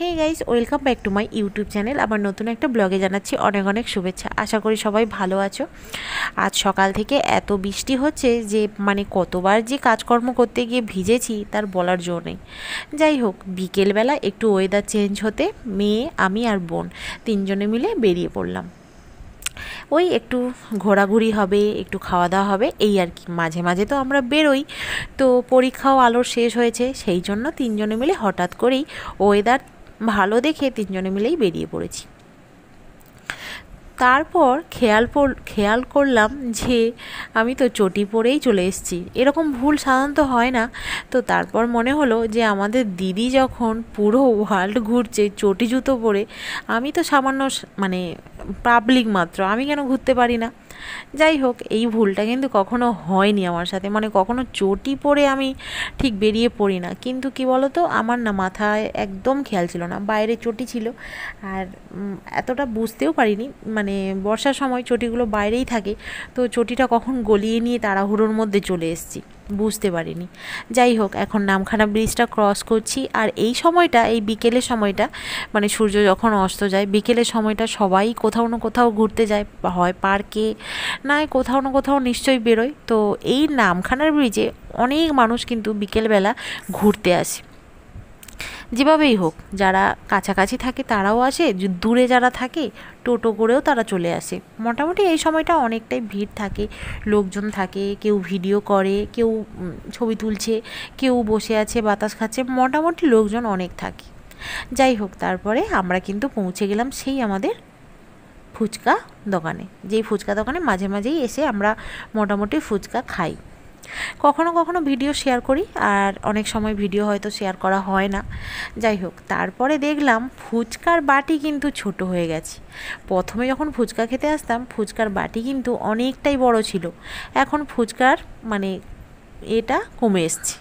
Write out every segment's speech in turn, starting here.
Hey guys, welcome back to my YouTube channel. আমার নতুন একটা ব্লগে জানাচ্ছি অনেক অনেক শুভেচ্ছা। আশা করি সবাই ভালো আছো। আজ সকাল থেকে এত বৃষ্টি হচ্ছে যে কতবার যে কাজকর্ম করতে গিয়ে ভিজেছি তার বলার জো নেই। যাই হোক, বিকেলবেলা একটু ওয়েদার চেঞ্জ হতে মেয়ে, আমি আর বোন তিনজনে মিলে বেরিয়ে পড়লাম। ওই একটু ঘোরাঘুরি হবে, একটু খাওয়া দাওয়া হবে, এই আর কি। মাঝে মাঝে তো আমরা বেরোই, তো পরীক্ষাও আলোর শেষ হয়েছে, সেই জন্য তিনজনে মিলে হঠাৎ করেই ওয়েদার ভালো দেখে তিনজনে মিলেই বেরিয়ে পড়েছি। তারপর খেয়াল করলাম যে আমি তো চটি পরেই চলে এসেছি। এরকম ভুল সাধারণত হয় না। তো তারপর মনে হলো যে আমাদের দিদি যখন পুরো ওয়ার্ল্ড ঘুরছে চটি জুতো পরে, আমি তো সামান্য পাবলিক মাত্র, আমি কেন ঘুরতে পারি না? যাই হোক, এই ভুলটা কিন্তু কখনো হয়নি আমার সাথে, কখনো চটি পরে আমি ঠিক বেরিয়ে পড়ি না। কিন্তু কি বলো তো, আমার না মাথায় একদম খেয়াল ছিল না, বাইরে চটি ছিল আর এতটা বুঝতেও পারিনি। বর্ষার সময় চটিগুলো বাইরেই থাকে, তো চটিটা কখন গলিয়ে নিয়ে তাড়াহুড়োর মধ্যে চলে এসেছি, বুঝতে পারিনি। যাই হোক, এখন নামখানা ব্রিজটা ক্রস করছি, আর এই সময়টা, এই বিকেলের সময়টা, সূর্য যখন অস্ত যায়, বিকেলের সময়টা সবাই কোথাও না কোথাও ঘুরতে যায়, হয় পার্কে, নয় কোথাও না কোথাও নিশ্চয়ই বেরোয়। তো এই নামখানার ব্রিজে অনেক মানুষ কিন্তু বিকেলবেলা ঘুরতে আসে। যেভাবেই হোক, যারা কাছাকাছি থাকে তারাও আসে, দূরে যারা থাকে টোটো করেও তারা চলে আসে। মোটামুটি এই সময়টা অনেকটাই ভিড় থাকে, লোকজন থাকে, কেউ ভিডিও করে, কেউ ছবি তুলছে, কেউ বসে আছে বাতাস খাচ্ছে, মোটামুটি লোকজন অনেক থাকে। যাই হোক, তারপরে আমরা কিন্তু পৌঁছে গেলাম সেই আমাদের ফুচকা দোকানে, যেই ফুচকা দোকানে মাঝে মাঝেই এসে আমরা মোটামুটি ফুচকা খাই। কখনো কখনো ভিডিও শেয়ার করি, আর অনেক সময় ভিডিও হয়তো শেয়ার করা হয় না। যাই হোক, তারপরে দেখলাম ফুচকার বাটি কিন্তু ছোট হয়ে গেছে। প্রথমে যখন ফুচকা খেতে আসতাম, ফুচকার বাটি কিন্তু অনেকটাই বড় ছিল। এখন ফুচকার এটা কমে এসছে,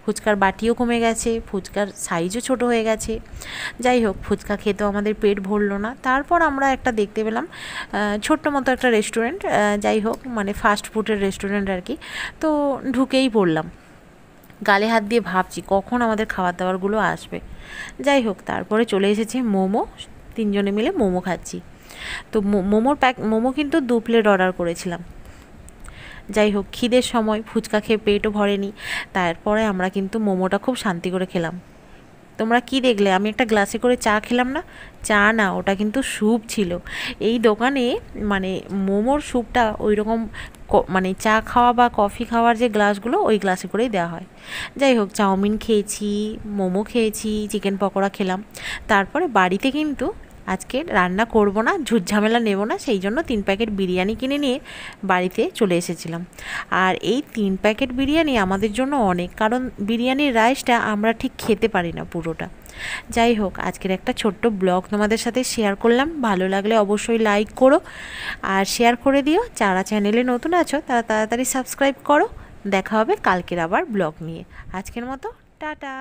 ফুচকার বাটিও কমে গেছে, ফুচকার সাইজও ছোট হয়ে গেছে। যাই হোক, ফুচকা খেতেও আমাদের পেট ভরলো না। তারপর আমরা একটা দেখতে পেলাম ছোট্ট মতো একটা রেস্টুরেন্ট, যাই হোক ফাস্ট ফুডের রেস্টুরেন্ট আর কি। তো ঢুকেই পড়লাম, গালে হাত দিয়ে ভাবছি কখন আমাদের খাবার দাবারগুলো আসবে। যাই হোক, তারপরে চলে এসেছে মোমো, তিনজনে মিলে মোমো খাচ্ছি। তো মোমো কিন্তু 2 প্লেট অর্ডার করেছিলাম। যাই হোক, খিদের সময় ফুচকা খেয়ে পেটও ভরেনি, তারপরে আমরা কিন্তু মোমোটা খুব শান্তি করে খেলাম। তোমরা কি দেখলে? আমি একটা গ্লাসে করে চা খেলাম না, চা না, ওটা কিন্তু স্যুপ ছিল। এই দোকানে মোমোর স্যুপটা ওই রকম চা খাওয়া বা কফি খাওয়ার যে গ্লাসগুলো, ওই গ্লাসে করেই দেওয়া হয়। যাই হোক, চাউমিন খেয়েছি, মোমো খেয়েছি, চিকেন পকোড়া খেলাম। তারপরে বাড়িতে কিন্তু আজকে রান্না করব না, ঝুটঝামেলা নেব না, সেই জন্য 3 প্যাকেট বিরিয়ানি কিনে নিয়ে বাড়িতে চলে এসেছিলাম। আর এই 3 প্যাকেট বিরিয়ানি আমাদের জন্য অনেক, কারণ বিরিয়ানির রাইসটা আমরা ঠিক খেতে পারি না পুরোটা। যাই হোক, আজকের একটা ছোট্ট ব্লগ তোমাদের সাথে শেয়ার করলাম। ভালো লাগলে অবশ্যই লাইক করো আর শেয়ার করে দিও। যারা চ্যানেলে নতুন আছো তারা তাড়াতাড়ি সাবস্ক্রাইব করো। দেখা হবে কালকের আবার ব্লগ নিয়ে। আজকের মতো টাটা।